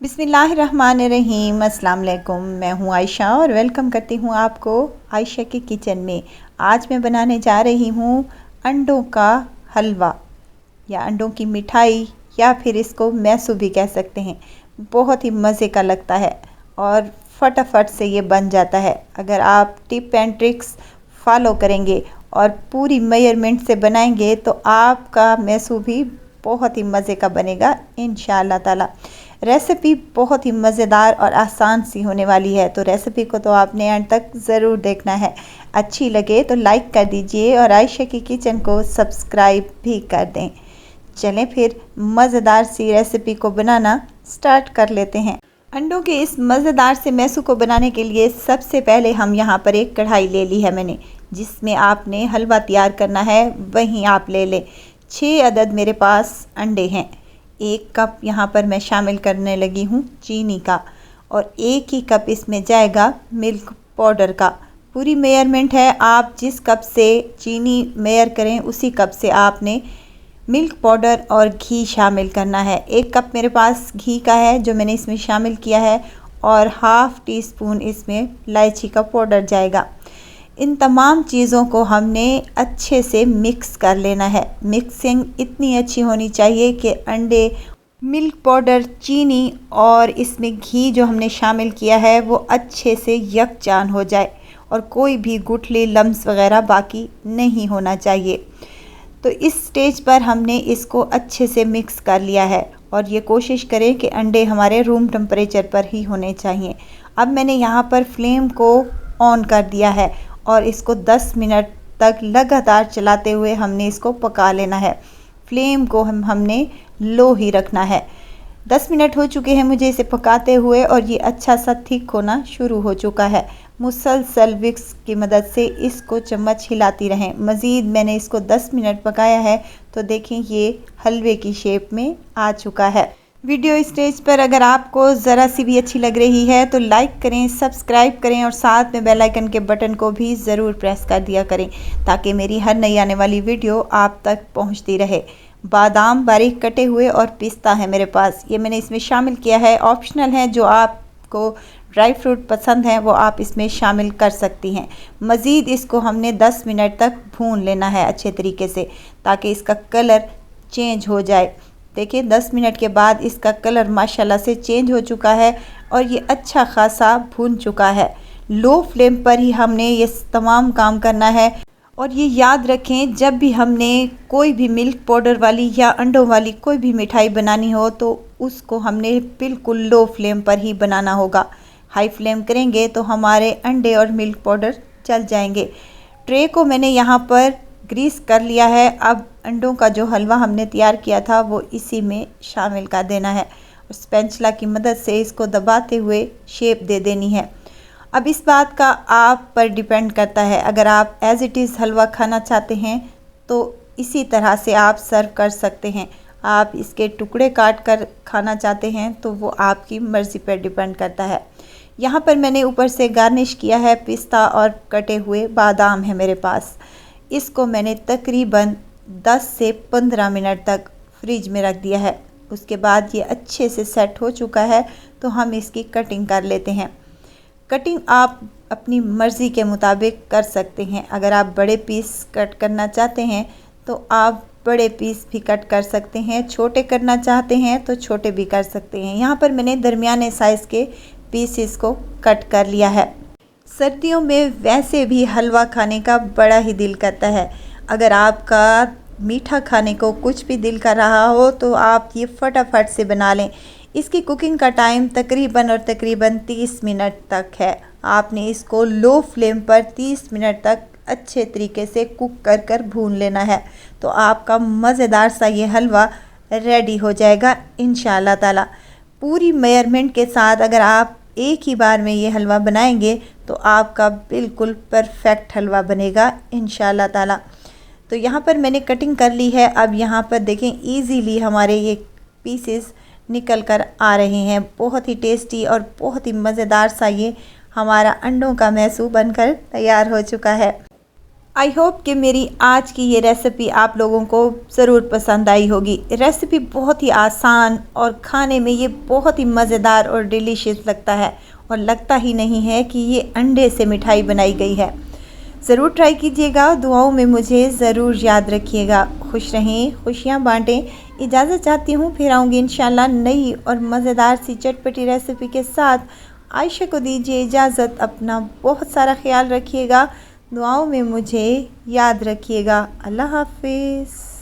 बिस्मिल्लाहिर्रहमानिर्रहीम। अस्सलाम वालेकुम। मैं हूँ आयशा और वेलकम करती हूँ आपको आयशा की किचन में। आज मैं बनाने जा रही हूँ अंडों का हलवा या अंडों की मिठाई या फिर इसको मैसू भी कह सकते हैं। बहुत ही मज़े का लगता है और फटाफट से ये बन जाता है। अगर आप टिप एंड ट्रिक्स फॉलो करेंगे और पूरी मेजरमेंट से बनाएंगे तो आपका मैसू भी बहुत ही मज़े का बनेगा इंशाअल्लाह ताला। रेसिपी बहुत ही मज़ेदार और आसान सी होने वाली है, तो रेसिपी को तो आपने एंड तक ज़रूर देखना है। अच्छी लगे तो लाइक कर दीजिए और आयशा की किचन को सब्सक्राइब भी कर दें। चलें फिर मज़ेदार सी रेसिपी को बनाना स्टार्ट कर लेते हैं। अंडों के इस मज़ेदार से मैसू को बनाने के लिए सबसे पहले हम यहाँ पर एक कढ़ाई ले ली है मैंने, जिसमें आपने हलवा तैयार करना है वहीं आप ले लें। 6 अदद मेरे पास अंडे हैं। 1 कप यहाँ पर मैं शामिल करने लगी हूँ चीनी का और 1 ही कप इसमें जाएगा मिल्क पाउडर का। पूरी मेजरमेंट है, आप जिस कप से चीनी मेजर करें उसी कप से आपने मिल्क पाउडर और घी शामिल करना है। 1 कप मेरे पास घी का है जो मैंने इसमें शामिल किया है और हाफ़ टी स्पून इसमें इलायची का पाउडर जाएगा। इन तमाम चीज़ों को हमने अच्छे से मिक्स कर लेना है। मिक्सिंग इतनी अच्छी होनी चाहिए कि अंडे, मिल्क पाउडर, चीनी और इसमें घी जो हमने शामिल किया है वो अच्छे से यकजान हो जाए और कोई भी गुठली लम्स वगैरह बाकी नहीं होना चाहिए। तो इस स्टेज पर हमने इसको अच्छे से मिक्स कर लिया है और ये कोशिश करें कि अंडे हमारे रूम टेम्परेचर पर ही होने चाहिए। अब मैंने यहाँ पर फ्लेम को ऑन कर दिया है और इसको 10 मिनट तक लगातार चलाते हुए हमने इसको पका लेना है। फ्लेम को हमने लो ही रखना है। 10 मिनट हो चुके हैं मुझे इसे पकाते हुए और ये अच्छा सा थिक होना शुरू हो चुका है। मुसलसल विक्स की मदद से इसको चम्मच हिलाती रहें। मज़ीद मैंने इसको 10 मिनट पकाया है तो देखें ये हलवे की शेप में आ चुका है। वीडियो स्टेज पर अगर आपको ज़रा सी भी अच्छी लग रही है तो लाइक करें, सब्सक्राइब करें और साथ में बेल आइकन के बटन को भी ज़रूर प्रेस कर दिया करें ताकि मेरी हर नई आने वाली वीडियो आप तक पहुंचती रहे। बादाम बारीक कटे हुए और पिस्ता है मेरे पास, ये मैंने इसमें शामिल किया है। ऑप्शनल है, जो आपको ड्राई फ्रूट पसंद है वो आप इसमें शामिल कर सकती हैं। मज़ीद इसको हमने 10 मिनट तक भून लेना है अच्छे तरीके से ताकि इसका कलर चेंज हो जाए। देखिए 10 मिनट के बाद इसका कलर माशाल्लाह से चेंज हो चुका है और ये अच्छा खासा भून चुका है। लो फ्लेम पर ही हमने ये तमाम काम करना है और ये याद रखें, जब भी हमने कोई भी मिल्क पाउडर वाली या अंडों वाली कोई भी मिठाई बनानी हो तो उसको हमने बिल्कुल लो फ्लेम पर ही बनाना होगा। हाई फ्लेम करेंगे तो हमारे अंडे और मिल्क पाउडर जल जाएंगे। ट्रे को मैंने यहाँ पर ग्रीस कर लिया है। अब अंडों का जो हलवा हमने तैयार किया था वो इसी में शामिल कर देना है और स्पैचुला की मदद से इसको दबाते हुए शेप दे देनी है। अब इस बात का आप पर डिपेंड करता है, अगर आप एज़ इट इज़ हलवा खाना चाहते हैं तो इसी तरह से आप सर्व कर सकते हैं। आप इसके टुकड़े काट कर खाना चाहते हैं तो वो आपकी मर्ज़ी पर डिपेंड करता है। यहाँ पर मैंने ऊपर से गार्निश किया है पिस्ता और कटे हुए बादाम है मेरे पास। इसको मैंने तकरीबन 10 से 15 मिनट तक फ्रिज में रख दिया है। उसके बाद ये अच्छे से सेट हो चुका है तो हम इसकी कटिंग कर लेते हैं। कटिंग आप अपनी मर्ज़ी के मुताबिक कर सकते हैं। अगर आप बड़े पीस कट करना चाहते हैं तो आप बड़े पीस भी कट कर सकते हैं, छोटे करना चाहते हैं तो छोटे भी कर सकते हैं। यहाँ पर मैंने दरमियाने साइज़ के पीसेस को कट कर लिया है। सर्दियों में वैसे भी हलवा खाने का बड़ा ही दिल करता है। अगर आपका मीठा खाने को कुछ भी दिल कर रहा हो तो आप ये फटाफट से बना लें। इसकी कुकिंग का टाइम तकरीबन 30 मिनट तक है। आपने इसको लो फ्लेम पर 30 मिनट तक अच्छे तरीके से कुक कर भून लेना है तो आपका मज़ेदार सा ये हलवा रेडी हो जाएगा इंशाअल्लाह ताला। पूरी मेजरमेंट के साथ अगर आप एक ही बार में ये हलवा बनाएंगे तो आपका बिल्कुल परफेक्ट हलवा बनेगा इंशाअल्लाह ताला। तो यहाँ पर मैंने कटिंग कर ली है। अब यहाँ पर देखें इजीली हमारे ये पीसेस निकल कर आ रहे हैं। बहुत ही टेस्टी और बहुत ही मज़ेदार सा ये हमारा अंडों का मैसू बनकर तैयार हो चुका है। आई होप कि मेरी आज की ये रेसिपी आप लोगों को ज़रूर पसंद आई होगी। रेसिपी बहुत ही आसान और खाने में ये बहुत ही मज़ेदार और डिलीशियस लगता है और लगता ही नहीं है कि ये अंडे से मिठाई बनाई गई है। ज़रूर ट्राई कीजिएगा, दुआओं में मुझे ज़रूर याद रखिएगा। खुश रहें, खुशियाँ बांटें। इजाज़त चाहती हूँ, फिर आऊँगी इंशाल्लाह नई और मज़ेदार सी चटपटी रेसिपी के साथ। आयशा को दीजिए इजाज़त, अपना बहुत सारा ख्याल रखिएगा, दुआओं में मुझे याद रखिएगा। अल्लाह हाफिज़।